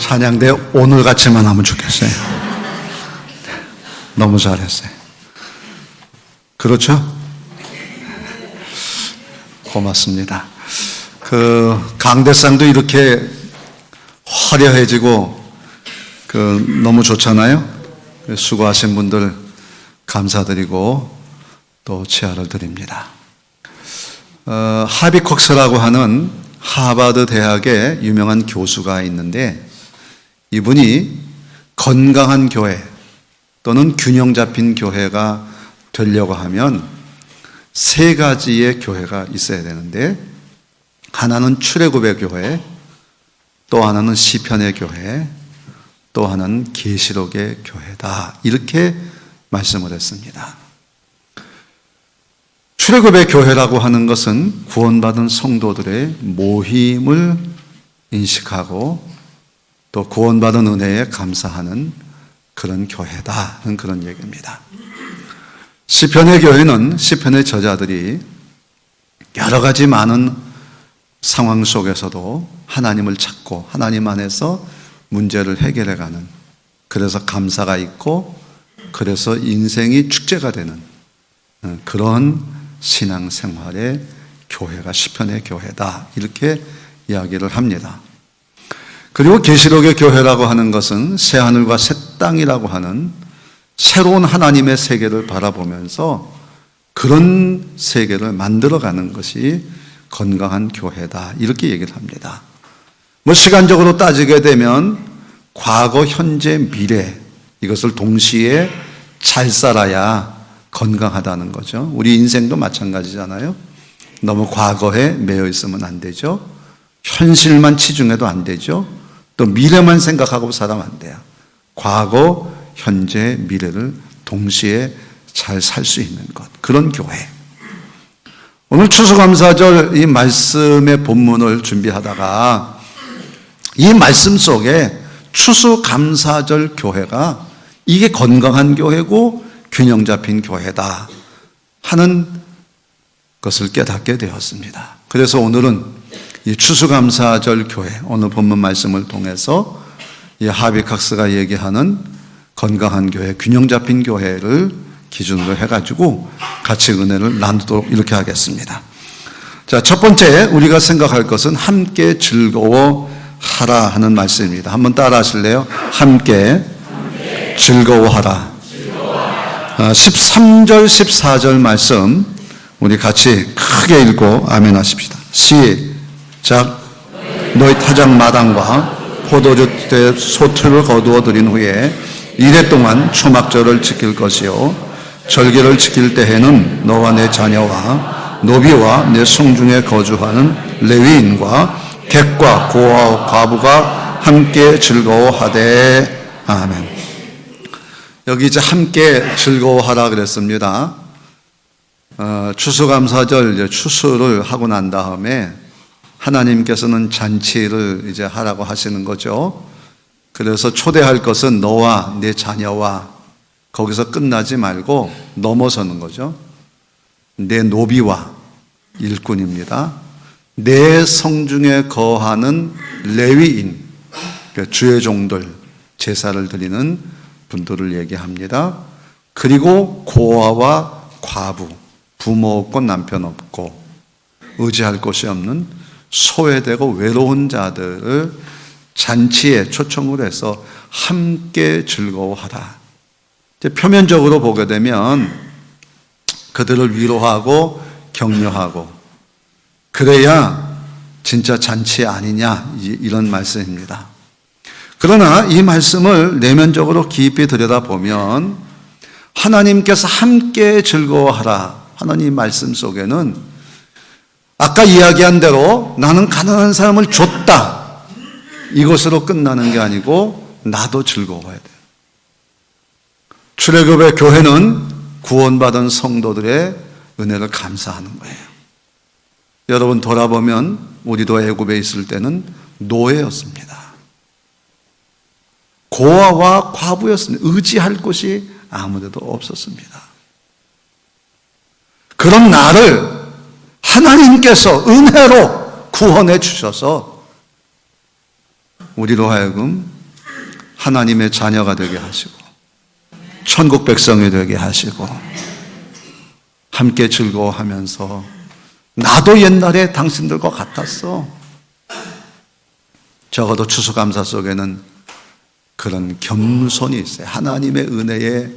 찬양대 오늘같이만 하면 좋겠어요. 너무 잘했어요. 그렇죠? 고맙습니다. 강대상도 이렇게 화려해지고 너무 좋잖아요. 수고하신 분들 감사드리고 또 치아를 드립니다. 하비 콕스라고 하는 하버드 대학의 유명한 교수가 있는데, 이분이 건강한 교회 또는 균형 잡힌 교회가 되려고 하면 세 가지의 교회가 있어야 되는데, 하나는 출애굽의 교회, 또 하나는 시편의 교회, 또 하나는 계시록의 교회다, 이렇게 말씀을 했습니다. 출애굽의 교회라고 하는 것은 구원받은 성도들의 모임을 인식하고 또 구원받은 은혜에 감사하는 그런 교회다는 그런 얘기입니다. 시편의 교회는 시편의 저자들이 여러 가지 많은 상황 속에서도 하나님을 찾고 하나님 안에서 문제를 해결해가는, 그래서 감사가 있고 그래서 인생이 축제가 되는 그런 신앙생활의 교회가 시편의 교회다, 이렇게 이야기를 합니다. 그리고 계시록의 교회라고 하는 것은 새하늘과 새 땅이라고 하는 새로운 하나님의 세계를 바라보면서 그런 세계를 만들어가는 것이 건강한 교회다, 이렇게 얘기를 합니다. 시간적으로 따지게 되면 과거, 현재, 미래, 이것을 동시에 잘 살아야 건강하다는 거죠. 우리 인생도 마찬가지잖아요. 너무 과거에 매여 있으면 안 되죠. 현실만 치중해도 안 되죠. 또 미래만 생각하고 살아면 안 돼요. 과거, 현재, 미래를 동시에 잘 살 수 있는 것, 그런 교회. 오늘 추수감사절 이 말씀의 본문을 준비하다가 이 말씀 속에 추수감사절 교회가 이게 건강한 교회고 균형 잡힌 교회다 하는 것을 깨닫게 되었습니다. 그래서 오늘은 이 추수감사절 교회, 오늘 본문 말씀을 통해서 이 하비캅스가 얘기하는 건강한 교회, 균형 잡힌 교회를 기준으로 해가지고 같이 은혜를 나누도록 이렇게 하겠습니다. 자, 첫 번째 우리가 생각할 것은 함께 즐거워하라 하는 말씀입니다. 한번 따라 하실래요? 함께 즐거워하라. 13절 14절 말씀 우리 같이 크게 읽고 아멘 하십시다. 시작. 너희 타작 마당과 포도주대 소틀을 거두어 들인 후에 이래 동안 초막절을 지킬 것이요 절기를 지킬 때에는 너와 내 자녀와 노비와 내 성중에 거주하는 레위인과 객과 고아와 과부가 함께 즐거워하되. 아멘. 여기 이제 함께 즐거워하라 그랬습니다. 추수감사절 이제 추수를 하고 난 다음에 하나님께서는 잔치를 이제 하라고 하시는 거죠. 그래서 초대할 것은 너와 내 자녀와, 거기서 끝나지 말고 넘어서는 거죠. 내 노비와, 일꾼입니다. 내 성중에 거하는 레위인, 주의 종들, 제사를 드리는 분들을 얘기합니다. 그리고 고아와 과부, 부모 없고 남편 없고 의지할 곳이 없는 소외되고 외로운 자들을 잔치에 초청을 해서 함께 즐거워하라. 표면적으로 보게 되면 그들을 위로하고 격려하고 그래야 진짜 잔치 아니냐, 이런 말씀입니다. 그러나 이 말씀을 내면적으로 깊이 들여다보면 하나님께서 함께 즐거워하라 하는 이 말씀 속에는 아까 이야기한 대로 나는 가난한 사람을 줬다, 이것으로 끝나는 게 아니고 나도 즐거워야 돼요. 출애굽의 교회는 구원받은 성도들의 은혜를 감사하는 거예요. 여러분 돌아보면 우리도 애굽에 있을 때는 노예였습니다. 고아와 과부였습니다. 의지할 곳이 아무데도 없었습니다. 그런 나를 하나님께서 은혜로 구원해 주셔서 우리로 하여금 하나님의 자녀가 되게 하시고 천국 백성이 되게 하시고 함께 즐거워하면서 나도 옛날에 당신들과 같았어. 적어도 추수감사 속에는 그런 겸손이 있어요. 하나님의 은혜에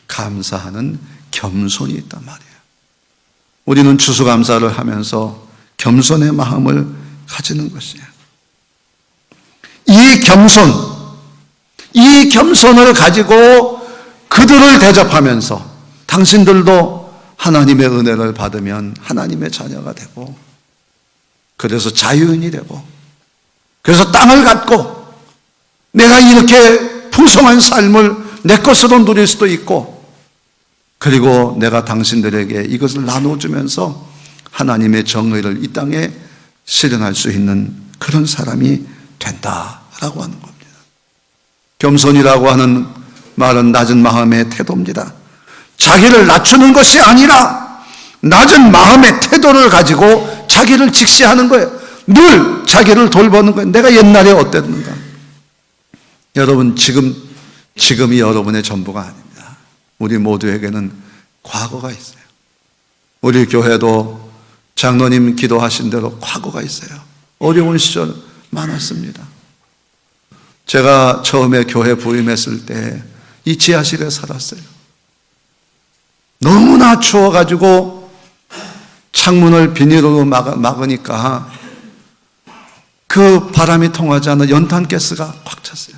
감사하는 겸손이 있단 말이에요. 우리는 추수감사를 하면서 겸손의 마음을 가지는 것이에요. 이 겸손을 가지고 그들을 대접하면서 당신들도 하나님의 은혜를 받으면 하나님의 자녀가 되고, 그래서 자유인이 되고, 그래서 땅을 갖고 내가 이렇게 풍성한 삶을 내 것으로 누릴 수도 있고, 그리고 내가 당신들에게 이것을 나눠주면서 하나님의 정의를 이 땅에 실현할 수 있는 그런 사람이 된다라고 하는 겁니다. 겸손이라고 하는 말은 낮은 마음의 태도입니다. 자기를 낮추는 것이 아니라 낮은 마음의 태도를 가지고 자기를 직시하는 거예요. 늘 자기를 돌보는 거예요. 내가 옛날에 어땠는가. 여러분, 지금이 여러분의 전부가 아닙니다. 우리 모두에게는 과거가 있어요. 우리 교회도 장로님 기도하신 대로 과거가 있어요. 어려운 시절 많았습니다. 제가 처음에 교회 부임했을 때 이 지하실에 살았어요. 너무나 추워가지고 창문을 비닐로 막으니까 그 바람이 통하지 않는 연탄가스가 꽉 찼어요.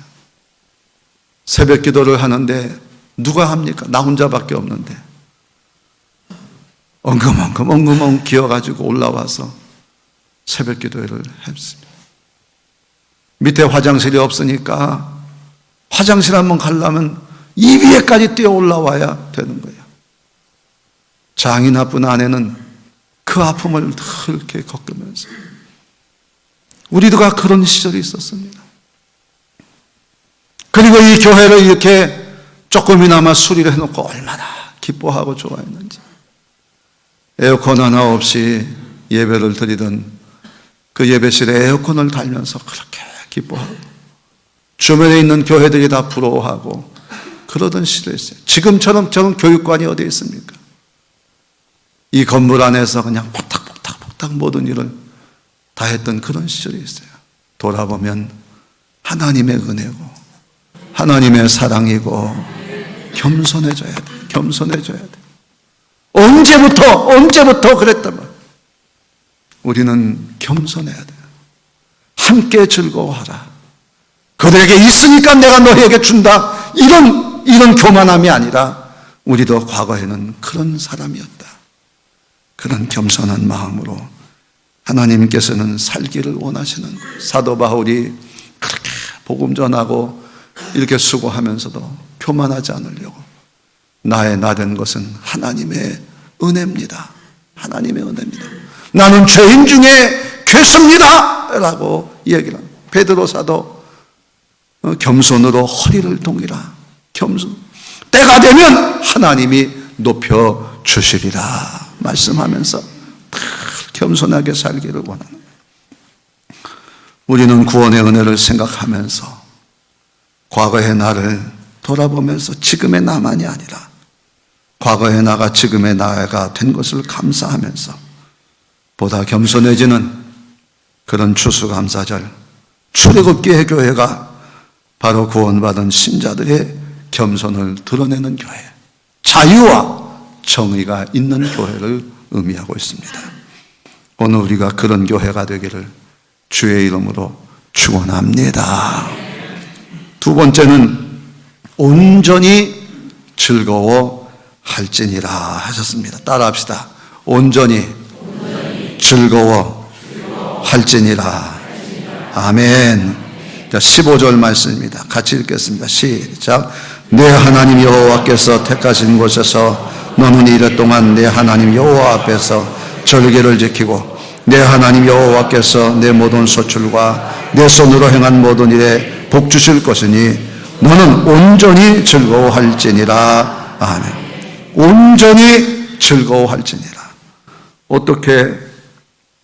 새벽 기도를 하는데 누가 합니까? 나 혼자밖에 없는데 엉금엉금 기어가지고 올라와서 새벽 기도를 했습니다. 밑에 화장실이 없으니까 화장실 한번 가려면 이 위에까지 뛰어 올라와야 되는 거예요. 장이 나쁜 아내는 그 아픔을 그렇게 겪으면서, 우리가 그런 시절이 있었습니다. 그리고 이 교회를 이렇게 조금이나마 수리를 해놓고 얼마나 기뻐하고 좋아했는지. 에어컨 하나 없이 예배를 드리던 그 예배실에 에어컨을 달면서 그렇게 기뻐하고 주변에 있는 교회들이 다 부러워하고 그러던 시절이 있어요. 지금처럼 저런 교육관이 어디 있습니까? 이 건물 안에서 그냥 폭탁 모든 일을 다 했던 그런 시절이 있어요. 돌아보면 하나님의 은혜고 하나님의 사랑이고 겸손해져야 돼. 겸손해져야 돼. 언제부터 그랬단 말이에요. 우리는 겸손해야 돼요. 함께 즐거워하라. 그들에게 있으니까 내가 너희에게 준다. 이런 교만함이 아니라 우리도 과거에는 그런 사람이었다. 그런 겸손한 마음으로 하나님께서는 살기를 원하시는 거예요. 사도 바울이 그렇게 복음 전하고 이렇게 수고하면서도 교만하지 않으려고, 나의 나된 것은 하나님의 은혜입니다. 하나님의 은혜입니다. 나는 죄인 중에 괴수입니다 라고 얘기를 합니다. 베드로 사도 겸손으로 허리를 동이라. 겸손. 때가 되면 하나님이 높여주시리라 말씀하면서 겸손하게 살기를 원하는 거예요. 우리는 구원의 은혜를 생각하면서 과거의 나를 돌아보면서 지금의 나만이 아니라 과거의 나가 지금의 나가 된 것을 감사하면서 보다 겸손해지는 그런 추수감사절, 출애굽기의 교회가 바로 구원받은 신자들의 겸손을 드러내는 교회, 자유와 정의가 있는 교회를 의미하고 있습니다. 오늘 우리가 그런 교회가 되기를 주의 이름으로 축원합니다. 두 번째는 온전히 즐거워할지니라 하셨습니다. 따라합시다. 온전히 즐거워할지니라. 아멘. 자, 15절 말씀입니다. 같이 읽겠습니다. 시작. 내 하나님 여호와께서 택하신 곳에서 너는 이랫동안 내 하나님 여호와 앞에서 절개를 지키고 내 하나님 여호와께서 내 모든 소출과 내 손으로 행한 모든 일에 복 주실 것이니 너는 온전히 즐거워할지니라. 아멘. 온전히 즐거워할지니라. 어떻게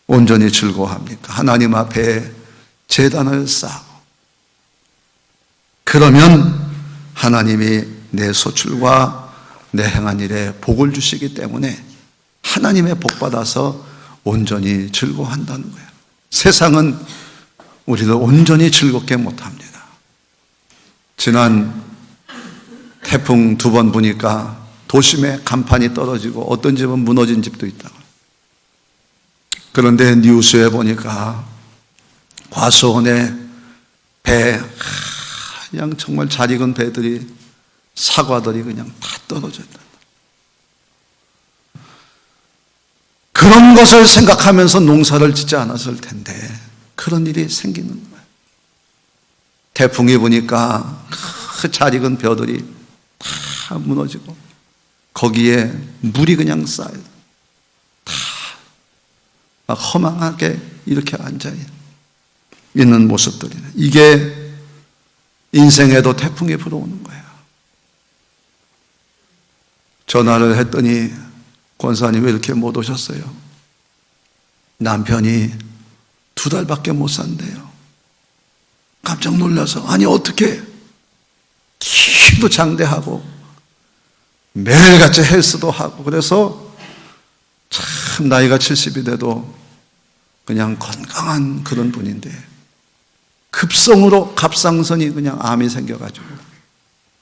온전히 즐거워합니까? 하나님 앞에 제단을 쌓고 그러면 하나님이 내 소출과 내 행한 일에 복을 주시기 때문에 하나님의 복 받아서 온전히 즐거워한다는 거예요. 세상은 우리를 온전히 즐겁게 못합니다. 지난 태풍 2번 부니까 도심에 간판이 떨어지고 어떤 집은 무너진 집도 있다고. 그런데 뉴스에 보니까 과수원에 배, 그냥 정말 잘 익은 배들이, 사과들이 그냥 다 떨어졌다. 그런 것을 생각하면서 농사를 짓지 않았을 텐데 그런 일이 생기는 거예요. 태풍이 부니까 그 잘 익은 벼들이 다 무너지고 거기에 물이 그냥 쌓여 다 막 허망하게 이렇게 앉아 있는 모습들이네. 이게 인생에도 태풍이 불어오는 거예요. 전화를 했더니 권사님 왜 이렇게 못 오셨어요? 남편이 2달밖에 못 산대요. 깜짝 놀라서 아니 어떻게 힘도 장대하고 매일같이 헬스도 하고 그래서 참 나이가 70이 돼도 그냥 건강한 그런 분인데 급성으로 갑상선이 그냥 암이 생겨가지고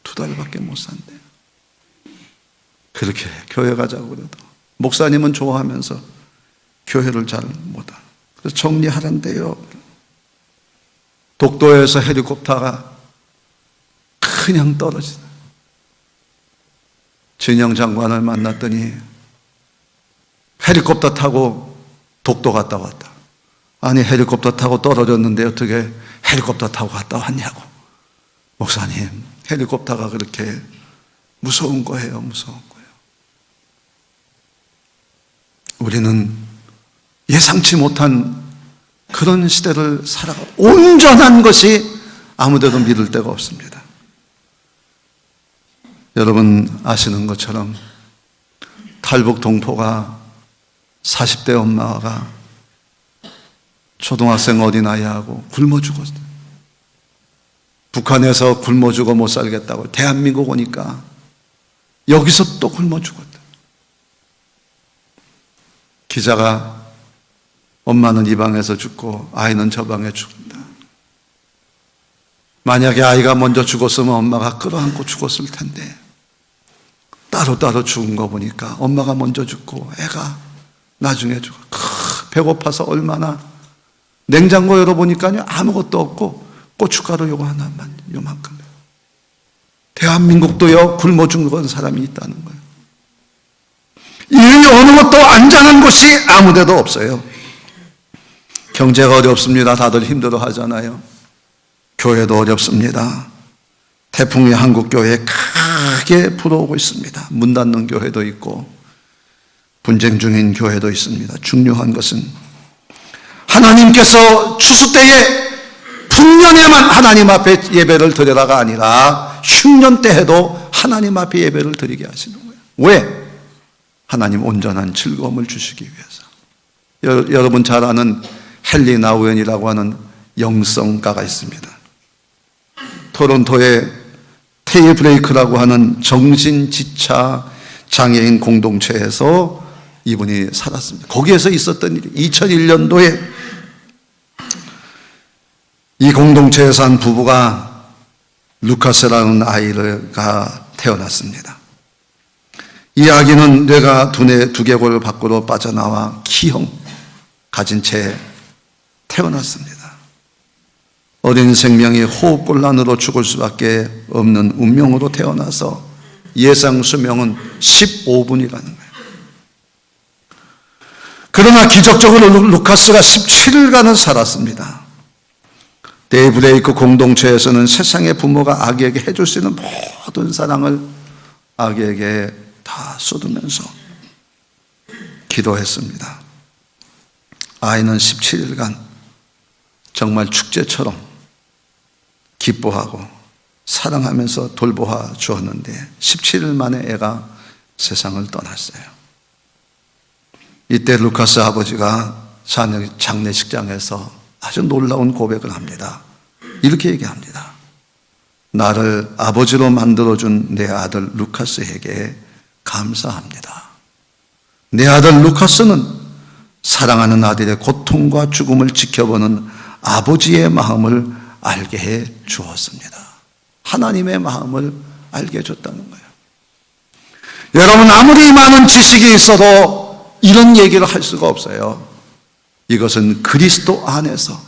2달밖에 못 산대요. 그렇게 교회 가자고 그래도 목사님은 좋아하면서 교회를 잘 못하고 그래서 정리하란대요. 독도에서 헬리콥터가 그냥 떨어지다. 진영 장관을 만났더니 헬리콥터 타고 독도 갔다 왔다. 아니 헬리콥터 타고 떨어졌는데 어떻게 헬리콥터 타고 갔다 왔냐고. 목사님 헬리콥터가 그렇게 무서운 거예요. 무서운 거예요. 우리는 예상치 못한 그런 시대를 살아가 온전한 것이 아무데도 믿을 데가 없습니다. 여러분 아시는 것처럼 탈북 동포가 40대 엄마가 초등학생 어린아이하고 굶어 죽었어요. 북한에서 굶어 죽어 못 살겠다고 대한민국 오니까 여기서 또 굶어 죽었다. 기자가 엄마는 이 방에서 죽고 아이는 저 방에 죽는다. 만약에 아이가 먼저 죽었으면 엄마가 끌어안고 죽었을 텐데 따로따로 죽은 거 보니까 엄마가 먼저 죽고 애가 나중에 죽어. 배고파서 얼마나 냉장고 열어보니까요 아무것도 없고 고춧가루 요거 하나만 요만큼. 대한민국도요 굶어 죽은 사람이 있다는 거예요. 이 어느 것도 안전한 곳이 아무데도 없어요. 경제가 어렵습니다. 다들 힘들어 하잖아요. 교회도 어렵습니다. 태풍이 한국 교회에 크게 불어오고 있습니다. 문 닫는 교회도 있고 분쟁 중인 교회도 있습니다. 중요한 것은 하나님께서 추수 때에 풍년에만 하나님 앞에 예배를 드려라가 아니라 흉년 때 해도 하나님 앞에 예배를 드리게 하시는 거예요. 왜? 하나님 온전한 즐거움을 주시기 위해서. 여러분 잘 아는 헨리 나우엔이라고 하는 영성가가 있습니다. 토론토의 테일 브레이크라고 하는 정신지차 장애인 공동체에서 이분이 살았습니다. 거기에서 있었던 일이 2001년도에 이 공동체에서 한 부부가 루카스라는 아이가 태어났습니다. 이 아기는 뇌가 두개골 밖으로 빠져나와 키형 가진 채 태어났습니다. 어린 생명이 호흡곤란으로 죽을 수밖에 없는 운명으로 태어나서 예상 수명은 15분이라는 거예요. 그러나 기적적으로 루카스가 17일간은 살았습니다. 데이브레이크 공동체에서는 세상의 부모가 아기에게 해줄 수 있는 모든 사랑을 아기에게 다 쏟으면서 기도했습니다. 아이는 17일간 정말 축제처럼 기뻐하고 사랑하면서 돌보아 주었는데 17일 만에 애가 세상을 떠났어요. 이때 루카스 아버지가 장례식장에서 아주 놀라운 고백을 합니다. 이렇게 얘기합니다. 나를 아버지로 만들어준 내 아들 루카스에게 감사합니다. 내 아들 루카스는 사랑하는 아들의 고통과 죽음을 지켜보는 아버지의 마음을 알게 해 주었습니다. 하나님의 마음을 알게 해줬다는 거예요. 여러분, 아무리 많은 지식이 있어도 이런 얘기를 할 수가 없어요. 이것은 그리스도 안에서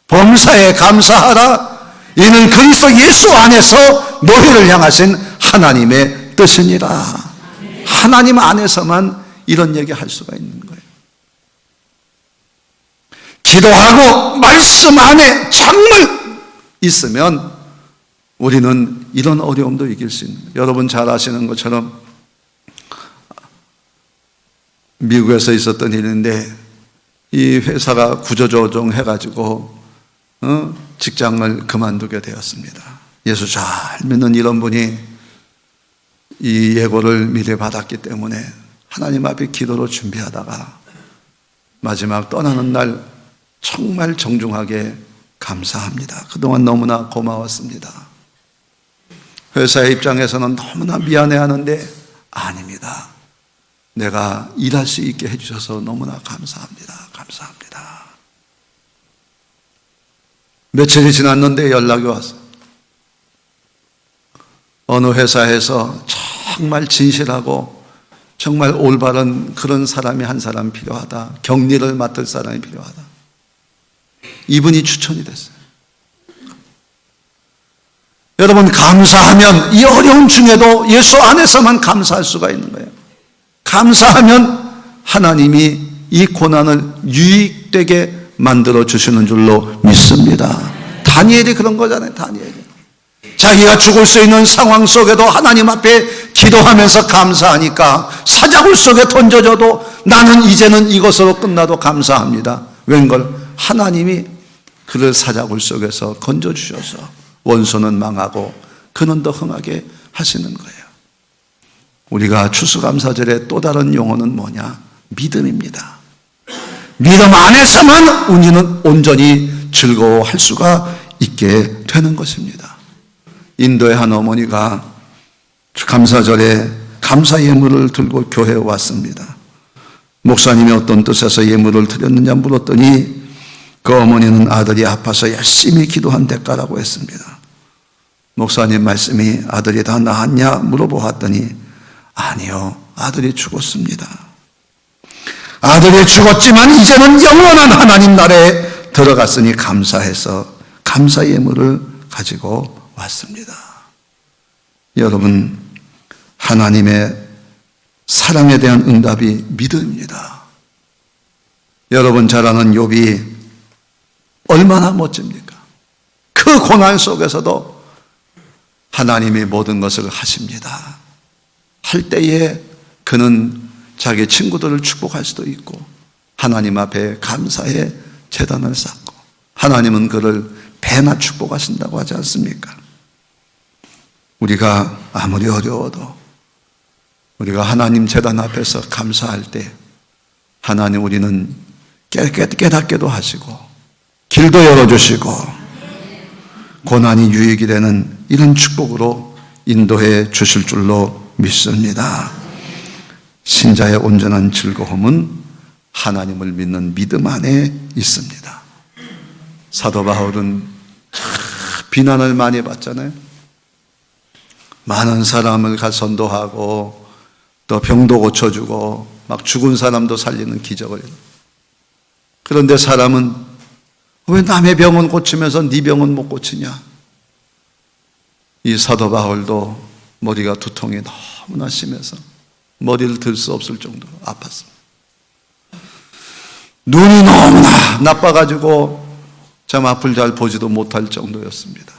범사에 감사하라. 이는 그리스도 예수 안에서 너희를 향하신 하나님의 뜻이니라. 하나님 안에서만 이런 얘기 할 수가 있는 거예요. 기도하고 말씀 안에 정말 있으면 우리는 이런 어려움도 이길 수 있는 거예요. 여러분 잘 아시는 것처럼 미국에서 있었던 일인데 이 회사가 구조조정 해가지고 직장을 그만두게 되었습니다. 예수 잘 믿는 이런 분이 이 예고를 미리 받았기 때문에 하나님 앞에 기도로 준비하다가 마지막 떠나는 날 정말 정중하게 감사합니다. 그동안 너무나 고마웠습니다. 회사의 입장에서는 너무나 미안해하는데 아닙니다. 내가 일할 수 있게 해주셔서 너무나 감사합니다. 감사합니다. 며칠이 지났는데 연락이 왔어요. 어느 회사에서 정말 진실하고 정말 올바른 그런 사람이 한 사람 필요하다. 격리를 맡을 사람이 필요하다. 이분이 추천이 됐어요. 여러분, 감사하면 이 어려운 중에도 예수 안에서만 감사할 수가 있는 거예요. 감사하면 하나님이 이 고난을 유익되게 만들어 주시는 줄로 믿습니다. 다니엘이 그런 거잖아요. 다니엘이 자기가 죽을 수 있는 상황 속에도 하나님 앞에 기도하면서 감사하니까 사자굴 속에 던져져도 나는 이제는 이것으로 끝나도 감사합니다. 웬걸 하나님이 그를 사자굴 속에서 건져주셔서 원수는 망하고 그는 더 흥하게 하시는 거예요. 우리가 추수감사절의 또 다른 용어는 뭐냐? 믿음입니다. 믿음 안에서만 우리는 온전히 즐거워할 수가 있게 되는 것입니다. 인도의 한 어머니가 감사절에 감사 예물을 들고 교회에 왔습니다. 목사님이 어떤 뜻에서 예물을 드렸느냐 물었더니 그 어머니는 아들이 아파서 열심히 기도한 대가라고 했습니다. 목사님 말씀이 아들이 다 나았냐 물어보았더니 아니요, 아들이 죽었습니다. 아들이 죽었지만 이제는 영원한 하나님 나라에 들어갔으니 감사해서 감사 예물을 가지고 왔습니다. 여러분, 하나님의 사랑에 대한 응답이 믿음입니다. 여러분 잘 아는 욥이 얼마나 멋집니까? 그 고난 속에서도 하나님이 모든 것을 하십니다. 할 때에 그는 자기 친구들을 축복할 수도 있고 하나님 앞에 감사의 제단을 쌓고 하나님은 그를 배나 축복하신다고 하지 않습니까? 우리가 아무리 어려워도 우리가 하나님 제단 앞에서 감사할 때 하나님 우리는 깨닫게도 하시고 길도 열어주시고 고난이 유익이 되는 이런 축복으로 인도해 주실 줄로 믿습니다. 신자의 온전한 즐거움은 하나님을 믿는 믿음 안에 있습니다. 사도 바울은 비난을 많이 받잖아요. 많은 사람을 가 선도하고 또 병도 고쳐주고 막 죽은 사람도 살리는 기적을 해요. 그런데 사람은 왜 남의 병은 고치면서 네 병은 못 고치냐? 이 사도 바울도 머리가 두통이 너무나 심해서 머리를 들 수 없을 정도로 아팠습니다. 눈이 너무나 나빠가지고 참 앞을 잘 보지도 못할 정도였습니다.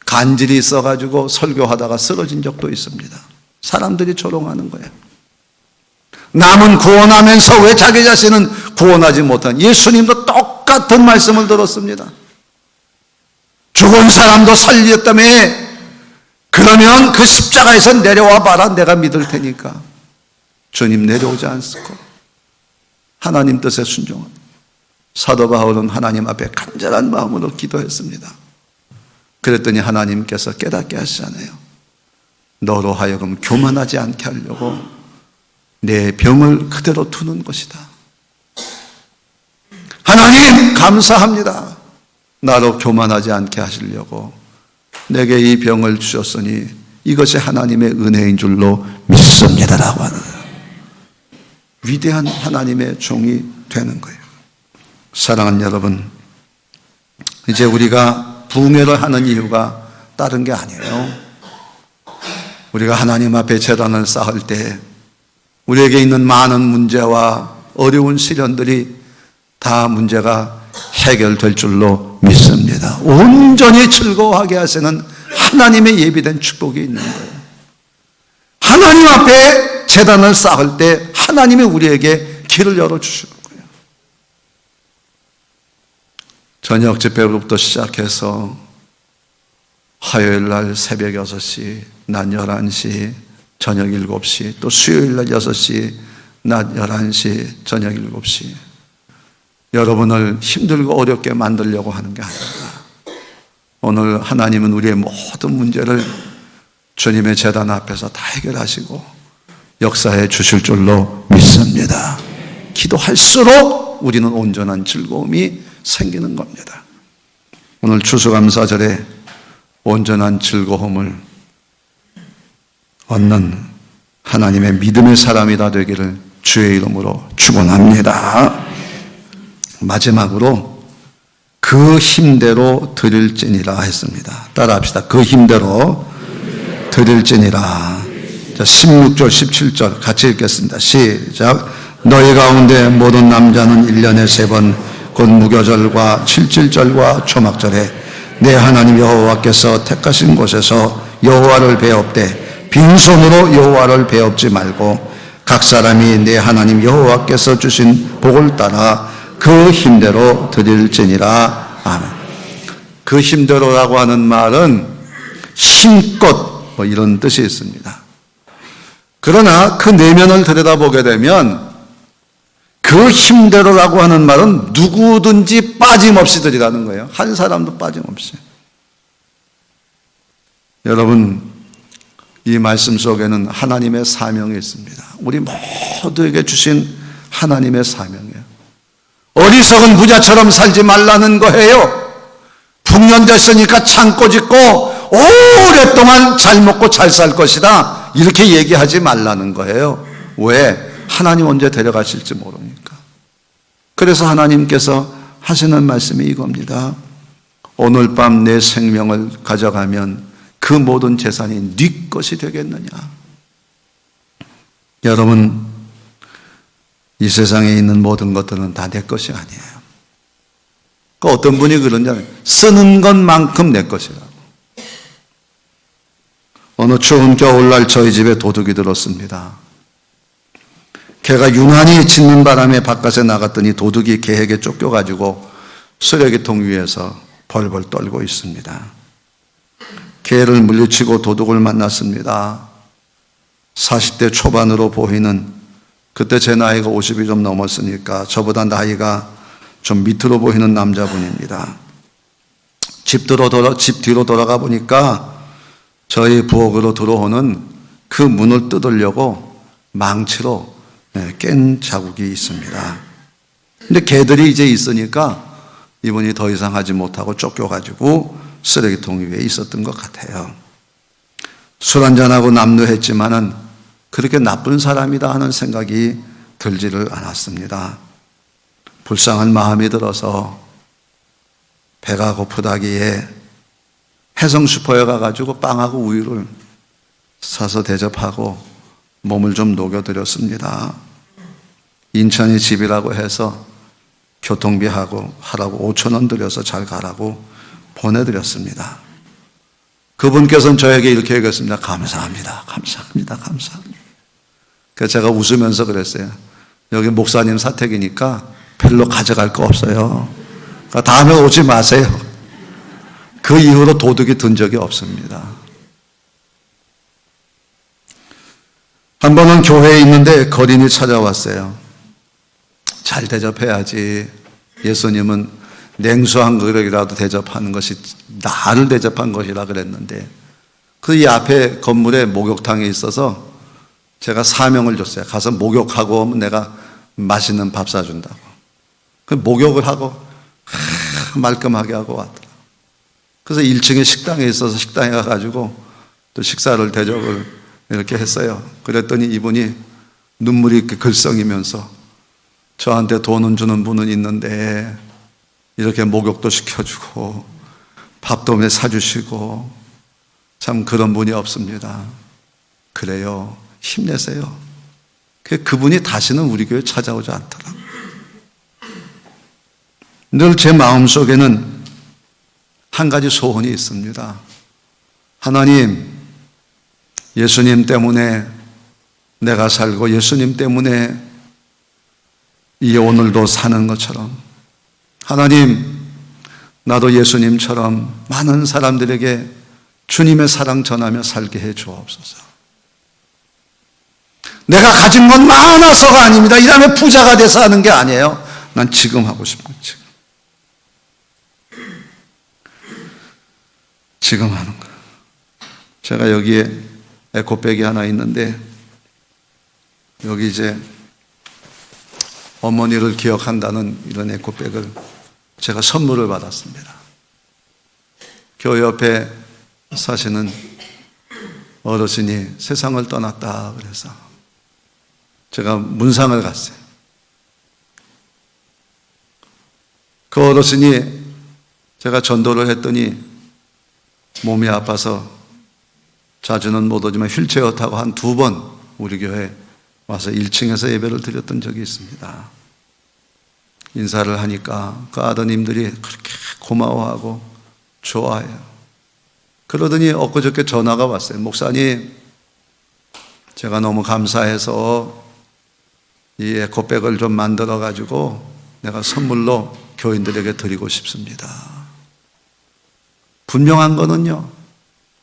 간질이 있어가지고 설교하다가 쓰러진 적도 있습니다. 사람들이 조롱하는 거예요. 남은 구원하면서 왜 자기 자신은 구원하지 못한? 예수님도 똑같은 말씀을 들었습니다. 죽은 사람도 살렸다며 그러면 그 십자가에서 내려와 봐라. 내가 믿을 테니까. 주님 내려오지 않고 하나님 뜻에 순종한 사도 바울은 하나님 앞에 간절한 마음으로 기도했습니다. 그랬더니 하나님께서 깨닫게 하시잖아요. 너로 하여금 교만하지 않게 하려고 내 병을 그대로 두는 것이다. 하나님 감사합니다. 나로 교만하지 않게 하시려고 내게 이 병을 주셨으니 이것이 하나님의 은혜인 줄로 믿습니다라고 하는 위대한 하나님의 종이 되는 거예요. 사랑하는 여러분, 이제 우리가 부흥회를 하는 이유가 다른 게 아니에요. 우리가 하나님 앞에 제단을 쌓을 때 우리에게 있는 많은 문제와 어려운 시련들이 다 문제가 해결될 줄로 믿습니다. 온전히 즐거워하게 하시는 하나님의 예비된 축복이 있는 거예요. 하나님 앞에 제단을 쌓을 때 하나님이 우리에게 길을 열어주시는 거예요. 저녁 집회로부터 시작해서 화요일 날 새벽 6시, 낮 11시, 저녁 7시, 또 수요일 날 6시, 낮 11시, 저녁 7시. 여러분을 힘들고 어렵게 만들려고 하는 게 아닙니다. 오늘 하나님은 우리의 모든 문제를 주님의 제단 앞에서 다 해결하시고 역사해 주실 줄로 믿습니다. 기도할수록 우리는 온전한 즐거움이 생기는 겁니다. 오늘 추수감사절에 온전한 즐거움을 얻는 하나님의 믿음의 사람이 다 되기를 주의 이름으로 축원합니다. 마지막으로 그 힘대로 드릴지니라 했습니다. 따라합시다. 그 힘대로 드릴지니라. 자, 16절 17절 같이 읽겠습니다. 시작. 너희 가운데 모든 남자는 1년에 3번 곧 무교절과 칠칠절과 초막절에 내 하나님 여호와께서 택하신 곳에서 여호와를 배웁되 빈손으로 여호와를 배웁지 말고 각 사람이 내 하나님 여호와께서 주신 복을 따라 그 힘대로 드릴지니라. 아멘. 그 힘대로라고 하는 말은 힘껏 뭐 이런 뜻이 있습니다. 그러나 그 내면을 들여다보게 되면 그 힘대로라고 하는 말은 누구든지 빠짐없이 드리라는 거예요. 한 사람도 빠짐없이. 여러분, 이 말씀 속에는 하나님의 사명이 있습니다. 우리 모두에게 주신 하나님의 사명이에요. 어리석은 부자처럼 살지 말라는 거예요. 풍년됐으니까 창고 짓고 오랫동안 잘 먹고 잘 살 것이다, 이렇게 얘기하지 말라는 거예요. 왜? 하나님 언제 데려가실지 모르니까. 그래서 하나님께서 하시는 말씀이 이겁니다. 오늘 밤 내 생명을 가져가면 그 모든 재산이 네 것이 되겠느냐. 여러분, 이 세상에 있는 모든 것들은 다 내 것이 아니에요. 어떤 분이 그러냐면 쓰는 것만큼 내 것이라고. 어느 추운 겨울날 저희 집에 도둑이 들었습니다. 개가 유난히 짖는 바람에 바깥에 나갔더니 도둑이 개에게 쫓겨가지고 쓰레기통 위에서 벌벌 떨고 있습니다. 개를 물리치고 도둑을 만났습니다. 40대 초반으로 보이는, 그때 제 나이가 50이 좀 넘었으니까 저보다 나이가 좀 밑으로 보이는 남자분입니다. 집 뒤로 돌아가 보니까 저희 부엌으로 들어오는 그 문을 뜯으려고 망치로 깬 자국이 있습니다. 근데 개들이 이제 있으니까 이분이 더 이상 하지 못하고 쫓겨가지고 쓰레기통 위에 있었던 것 같아요. 술 한잔하고 남루했지만은 그렇게 나쁜 사람이다 하는 생각이 들지를 않았습니다. 불쌍한 마음이 들어서 배가 고프다기에 해성 슈퍼에 가가지고 빵하고 우유를 사서 대접하고 몸을 좀 녹여드렸습니다. 인천이 집이라고 해서 교통비하고 하라고 5,000원 들여서 잘 가라고 보내드렸습니다. 그분께서는 저에게 이렇게 얘기했습니다. 감사합니다. 감사합니다. 감사합니다. 그래서 제가 웃으면서 그랬어요. 여기 목사님 사택이니까 별로 가져갈 거 없어요. 그러니까 다음에 오지 마세요. 그 이후로 도둑이 든 적이 없습니다. 한 번은 교회에 있는데 거린이 찾아왔어요. 잘 대접해야지. 예수님은 냉수 한 그릇이라도 대접하는 것이 나를 대접한 것이라 그랬는데 그 이 앞에 건물에 목욕탕에 있어서 제가 사명을 줬어요. 가서 목욕하고 오면 내가 맛있는 밥 사준다고. 그 목욕을 하고 말끔하게 하고 왔더라. 그래서 1층에 식당에 있어서 식당에 가가지고 또 식사를 대접을 이렇게 했어요. 그랬더니 이분이 눈물이 이렇게 글썽이면서 저한테 돈은 주는 분은 있는데 이렇게 목욕도 시켜주고 밥도 사주시고 참 그런 분이 없습니다. 그래요. 힘내세요. 그분이 다시는 우리 교회 찾아오지 않더라. 늘 제 마음속에는 한 가지 소원이 있습니다. 하나님, 예수님 때문에 내가 살고 예수님 때문에 이 오늘도 사는 것처럼 하나님, 나도 예수님처럼 많은 사람들에게 주님의 사랑 전하며 살게 해 주옵소서. 내가 가진 건 많아서가 아닙니다. 이 다음에 부자가 돼서 하는 게 아니에요. 난 지금 하고 싶은 거, 지금 하는 거. 제가 여기에 에코백이 하나 있는데 여기 이제 어머니를 기억한다는 이런 에코백을 제가 선물을 받았습니다. 교회 옆에 사시는 어르신이 세상을 떠났다 그래서 제가 문상을 갔어요. 그 어르신이 제가 전도를 했더니 몸이 아파서 자주는 못 오지만 휠체어 타고 한 2번 우리 교회 와서 1층에서 예배를 드렸던 적이 있습니다. 인사를 하니까 그 아드님들이 그렇게 고마워하고 좋아해요. 그러더니 엊그저께 전화가 왔어요. 목사님, 제가 너무 감사해서 이 에코백을 좀 만들어 가지고 내가 선물로 교인들에게 드리고 싶습니다. 분명한 거는요,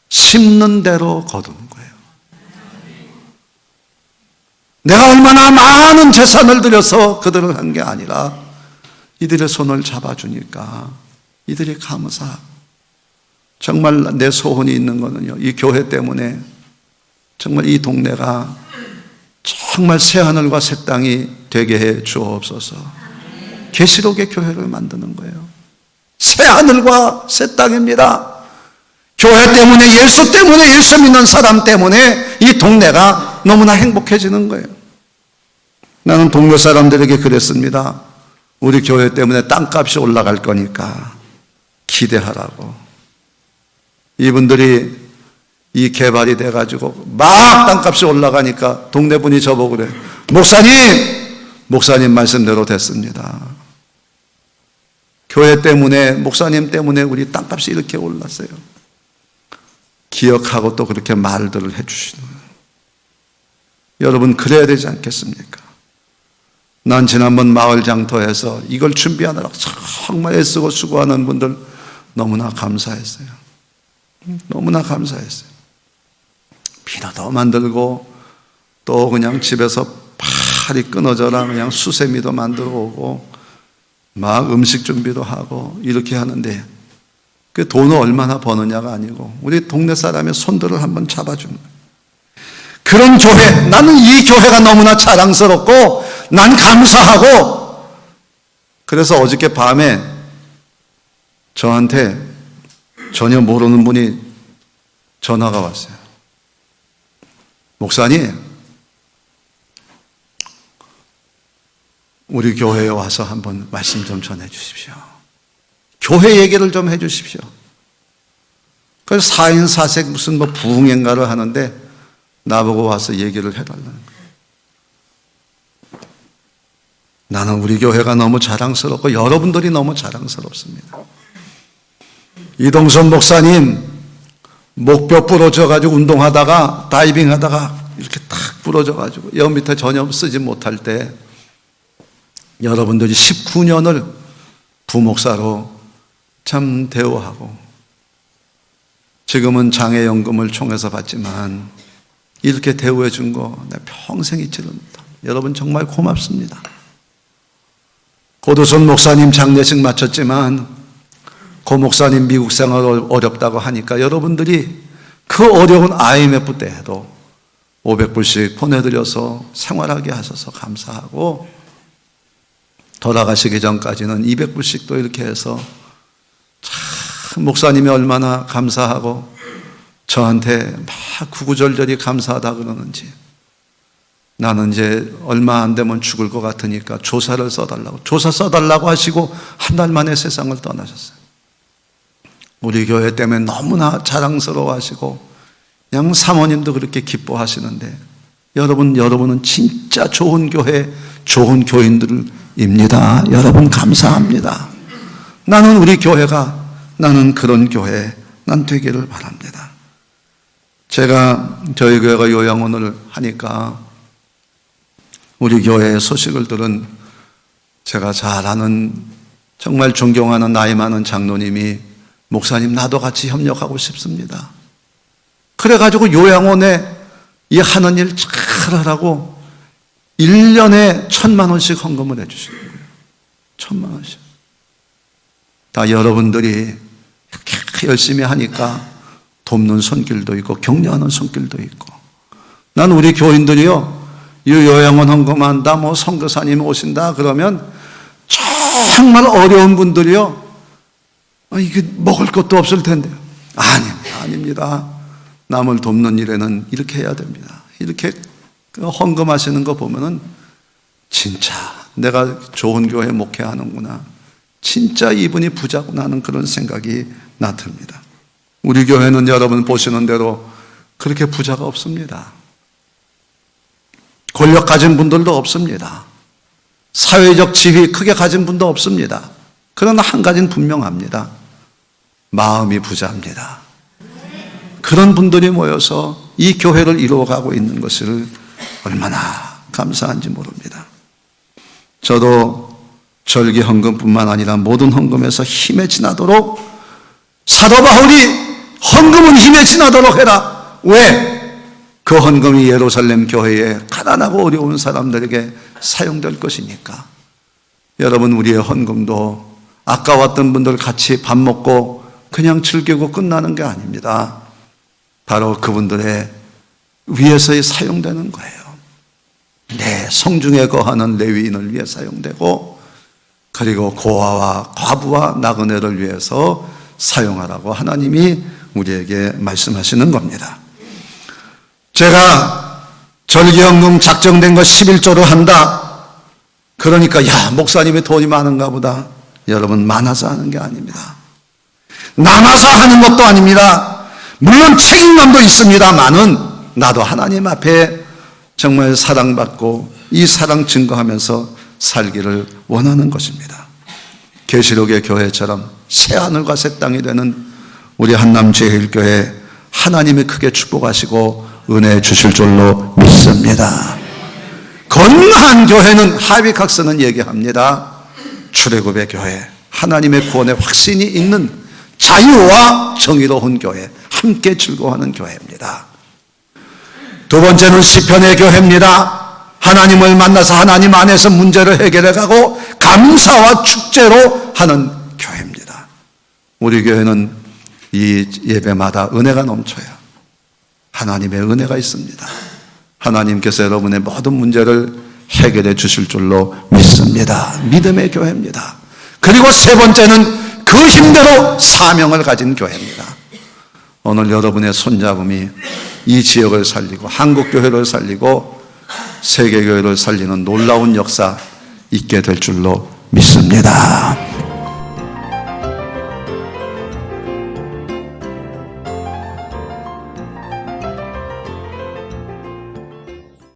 심는 대로 거두는 거예요. 내가 얼마나 많은 재산을 들여서 그들을 한 게 아니라 이들의 손을 잡아주니까 이들이 감사하고, 정말 내 소원이 있는 거는요, 이 교회 때문에 정말 이 동네가 정말 새하늘과 새 땅이 되게 해 주옵소서. 계시록의 교회를 만드는 거예요. 새하늘과 새 땅입니다. 교회 때문에, 예수 때문에, 예수 믿는 사람 때문에 이 동네가 너무나 행복해지는 거예요. 나는 동네 사람들에게 그랬습니다. 우리 교회 때문에 땅값이 올라갈 거니까 기대하라고. 이분들이 이 개발이 돼가지고 막 땅값이 올라가니까 동네 분이 저보고 그래. 목사님 말씀대로 됐습니다. 교회 때문에, 목사님 때문에 우리 땅값이 이렇게 올랐어요. 기억하고 또 그렇게 말들을 해주시는 거예요. 여러분, 그래야 되지 않겠습니까? 난 지난번 마을 장터에서 이걸 준비하느라 정말 애쓰고 수고하는 분들 너무나 감사했어요. 너무나 감사했어요. 비너도 만들고 또 그냥 집에서 팔이 끊어져라 그냥 수세미도 만들어 오고 막 음식 준비도 하고 이렇게 하는데 그 돈을 얼마나 버느냐가 아니고 우리 동네 사람의 손들을 한번 잡아주는 거예요. 그런 교회, 나는 이 교회가 너무나 자랑스럽고 난 감사하고, 그래서 어저께 밤에 저한테 전혀 모르는 분이 전화가 왔어요. 목사님, 우리 교회에 와서 한번 말씀 좀 전해 주십시오. 교회 얘기를 좀 해 주십시오. 그래서 4인 4색 무슨 뭐 부흥회인가를 하는데 나보고 와서 얘기를 해달라는 거예요. 나는 우리 교회가 너무 자랑스럽고 여러분들이 너무 자랑스럽습니다. 이동선 목사님 목뼈 부러져가지고 운동하다가 다이빙하다가 이렇게 탁 부러져가지고 여 밑에 전혀 쓰지 못할 때 여러분들이 19년을 부목사로 참 대우하고 지금은 장애연금을 총에서 받지만 이렇게 대우해 준 거 내가 평생 잊지를 못합니다. 여러분 정말 고맙습니다. 고도선 목사님 장례식 마쳤지만 고 목사님 미국 생활 어렵다고 하니까 여러분들이 그 어려운 IMF 때에도 500불씩 보내드려서 생활하게 하셔서 감사하고, 돌아가시기 전까지는 200불씩 또 이렇게 해서 참 목사님이 얼마나 감사하고 저한테 막 구구절절히 감사하다 그러는지, 나는 이제 얼마 안 되면 죽을 것 같으니까 조사 써달라고 하시고 한 달 만에 세상을 떠나셨어요. 우리 교회 때문에 너무나 자랑스러워 하시고 그냥 사모님도 그렇게 기뻐하시는데, 여러분은 진짜 좋은 교회, 좋은 교인들입니다. 여러분 감사합니다. 나는 우리 교회가, 나는 그런 교회 난 되기를 바랍니다. 제가 저희 교회가 요양원을 하니까 우리 교회의 소식을 들은 제가 잘 아는 정말 존경하는 나이 많은 장로님이, 목사님 나도 같이 협력하고 싶습니다. 그래가지고 요양원에 이 하는 일 잘하라고 1년에 1,000만 원씩 헌금을 해주시는 거예요. 1,000만 원씩. 다 여러분들이 이렇게 열심히 하니까 돕는 손길도 있고 격려하는 손길도 있고, 난 우리 교인들이요, 이 요양원 헌금한다, 뭐 선교사님 오신다 그러면 정말 어려운 분들이요, 이게 먹을 것도 없을 텐데요. 아닙니다. 남을 돕는 일에는 이렇게 해야 됩니다. 이렇게 헌금하시는 거 보면은 진짜 내가 좋은 교회 목회하는구나, 진짜 이분이 부자구나 하는 그런 생각이 듭니다. 우리 교회는 여러분 보시는 대로 그렇게 부자가 없습니다. 권력 가진 분들도 없습니다. 사회적 지위 크게 가진 분도 없습니다. 그러나 한 가지는 분명합니다. 마음이 부자입니다. 그런 분들이 모여서 이 교회를 이루어가고 있는 것을 얼마나 감사한지 모릅니다. 저도 절기 헌금뿐만 아니라 모든 헌금에서 힘에 지나도록, 사도 바울이 헌금은 힘에 지나도록 해라. 왜? 그 헌금이 예루살렘 교회에 가난하고 어려운 사람들에게 사용될 것이니까. 여러분, 우리의 헌금도 아까 왔던 분들 같이 밥 먹고 그냥 즐기고 끝나는 게 아닙니다. 바로 그분들의 위해서 사용되는 거예요. 내 성중에 거하는 레위인을 위해 사용되고, 그리고 고아와 과부와 나그네를 위해서 사용하라고 하나님이 우리에게 말씀하시는 겁니다. 제가 절기헌금 작정된 거 11조로 한다. 그러니까 야, 목사님이 돈이 많은가 보다. 여러분, 많아서 하는 게 아닙니다. 남아서 하는 것도 아닙니다. 물론 책임감도 있습니다만은 나도 하나님 앞에 정말 사랑받고 이 사랑 증거하면서 살기를 원하는 것입니다. 계시록의 교회처럼 새하늘과 새 땅이 되는 우리 한남제일교회, 하나님이 크게 축복하시고 은혜 주실 줄로 믿습니다. 건강한 교회는, 하비각서는 얘기합니다. 출애굽의 교회, 하나님의 구원의 확신이 있는 자유와 정의로운 교회, 함께 즐거워하는 교회입니다. 두 번째는 시편의 교회입니다. 하나님을 만나서 하나님 안에서 문제를 해결해가고 감사와 축제로 하는 교회입니다. 우리 교회는 이 예배마다 은혜가 넘쳐요. 하나님의 은혜가 있습니다. 하나님께서 여러분의 모든 문제를 해결해 주실 줄로 믿습니다. 믿음의 교회입니다. 그리고 세 번째는 그 힘대로 사명을 가진 교회입니다. 오늘 여러분의 손잡음이 이 지역을 살리고 한국교회를 살리고 세계교회를 살리는 놀라운 역사 있게 될 줄로 믿습니다.